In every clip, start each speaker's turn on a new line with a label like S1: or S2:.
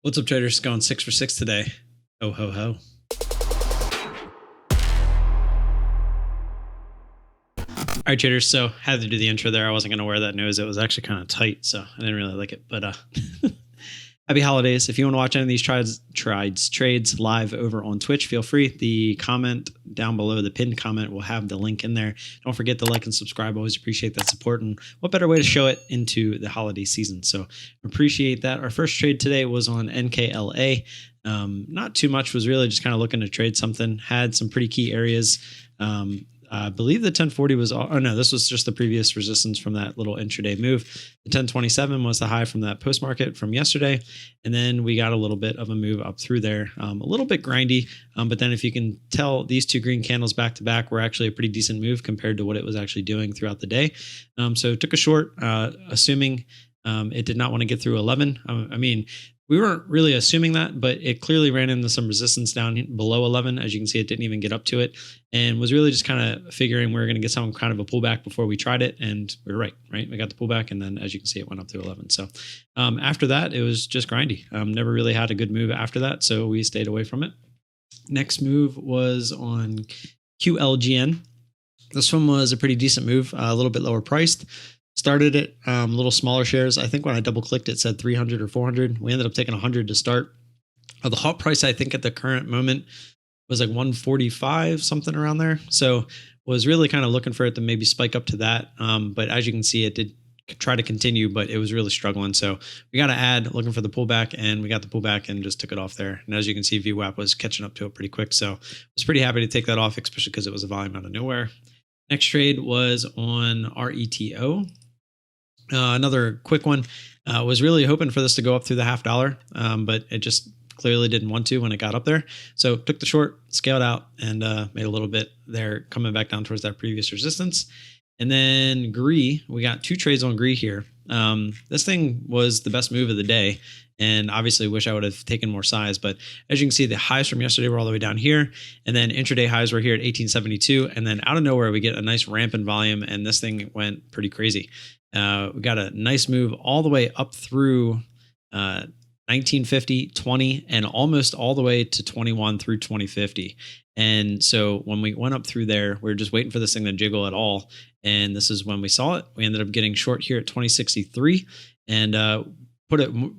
S1: What's up, traders? Going 6 for 6 today. Ho, ho, ho. All right, traders. So had to do the intro there. I wasn't going to wear that nose. It was actually kind of tight, so I didn't really like it. But happy holidays. If you want to watch any of these trades live over on Twitch, feel free. The comment down below, the pinned comment, will have the link in there. Don't forget to like and subscribe. Always appreciate that support. And what better way to show it into the holiday season? So appreciate that. Our first trade today was on NKLA. Not too much, was really just kind of looking to trade something. Had some pretty key areas. I believe the 1040 was, oh no, this was just the previous resistance from that little intraday move. The 1027 was the high from that post market from yesterday. And then we got a little bit of a move up through there, a little bit grindy. But then if you can tell, these two green candles back to back were actually a pretty decent move compared to what it was actually doing throughout the day. So took a short, assuming it did not want to get through 11. I mean, we weren't really assuming that, but it clearly ran into some resistance down below 11. As you can see, it didn't even get up to it, and was really just kind of figuring we were going to get some kind of a pullback before we tried it. And we were right? We got the pullback, and then as you can see, it went up to 11. So after that, it was just grindy. Never really had a good move after that, so we stayed away from it. Next move was on QLGN. This one was a pretty decent move, a little bit lower priced. Started it a little smaller shares. I think when I double clicked, it said 300 or 400. We ended up taking 100 to start. The hot price, I think at the current moment, was like 145, something around there. So was really kind of looking for it to maybe spike up to that. But as you can see, it did try to continue, but it was really struggling. So we got to add, looking for the pullback, and we got the pullback and just took it off there. And as you can see, VWAP was catching up to it pretty quick. So I was pretty happy to take that off, especially because it was a volume out of nowhere. Next trade was on RETO. Another quick one. Was really hoping for this to go up through the $0.50, but it just clearly didn't want to when it got up there. So took the short, scaled out, and made a little bit there, coming back down towards that previous resistance. And then GREE, we got two trades on GREE here. This thing was the best move of the day, and obviously wish I would have taken more size. But as you can see, the highs from yesterday were all the way down here, and then intraday highs were here at 1872, and then out of nowhere we get a nice ramp in volume, and this thing went pretty crazy. We got a nice move all the way up through 1950, 20, and almost all the way to 21 through 2050. And so when we went up through there, we were just waiting for this thing to jiggle at all. And this is when we saw it. We ended up getting short here at 2063, and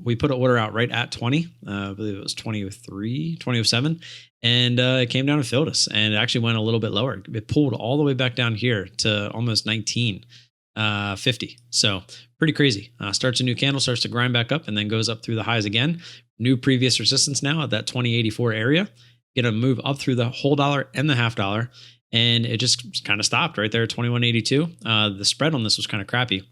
S1: we put an order out right at 20. I believe it was 2007, and it came down and filled us, and it actually went a little bit lower. It pulled all the way back down here to almost 1950. So pretty crazy. Starts a new candle, starts to grind back up, and then goes up through the highs again. New previous resistance now at that 2084 area. Get a move up through the whole dollar and the $0.50, and it just kind of stopped right there at 2182. The spread on this was kind of crappy,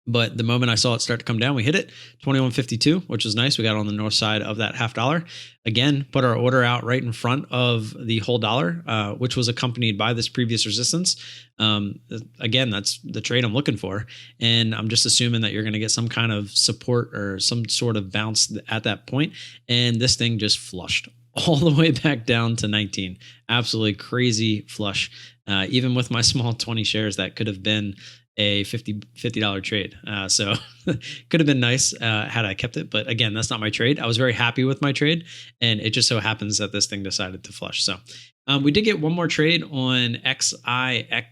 S1: but the moment I saw it start to come down, we hit it 2152, which was nice. We got on the north side of that $0.50. Again, put our order out right in front of the whole dollar, which was accompanied by this previous resistance. Again, that's the trade I'm looking for. And I'm just assuming that you're going to get some kind of support or some sort of bounce at that point. And this thing just flushed all the way back down to 19. Absolutely crazy flush. Even with my small 20 shares, that could have been a $50 trade. So could have been nice had I kept it. But again, that's not my trade. I was very happy with my trade, and it just so happens that this thing decided to flush. So we did get one more trade on XXII.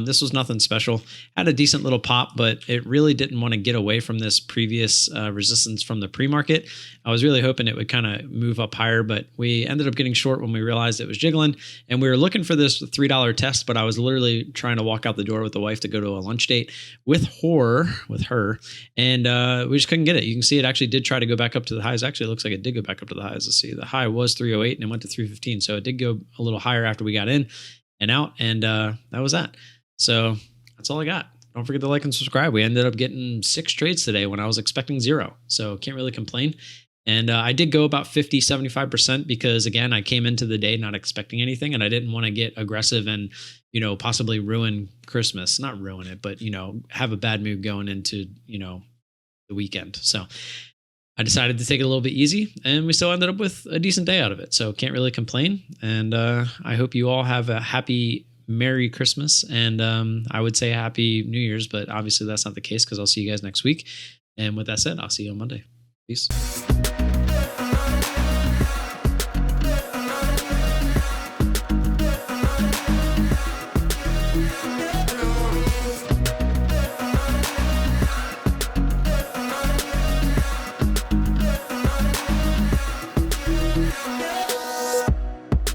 S1: This was nothing special. Had a decent little pop, but it really didn't want to get away from this previous resistance from the pre-market. I was really hoping it would kind of move up higher, but we ended up getting short when we realized it was jiggling. And we were looking for this $3 test, but I was literally trying to walk out the door with the wife to go to a lunch date with her, and we just couldn't get it. You can see it actually did try to go back up to the highs. Actually, it looks like it did go back up to the highs. Let's see. The high was 308 and it went to 315. So it did go a little higher after we got in and out, and that was that. So that's all I got. Don't forget to like and subscribe. We ended up getting 6 trades today when I was expecting 0, so can't really complain. And I did go about 50, 75% because, again, I came into the day not expecting anything, and I didn't want to get aggressive and, possibly ruin Christmas. Not ruin it, but, have a bad mood going into, the weekend. So I decided to take it a little bit easy, and we still ended up with a decent day out of it. So can't really complain. And I hope you all have a happy, Merry Christmas. And I would say Happy New Year's, but obviously that's not the case because I'll see you guys next week. And with that said, I'll see you on Monday. Peace.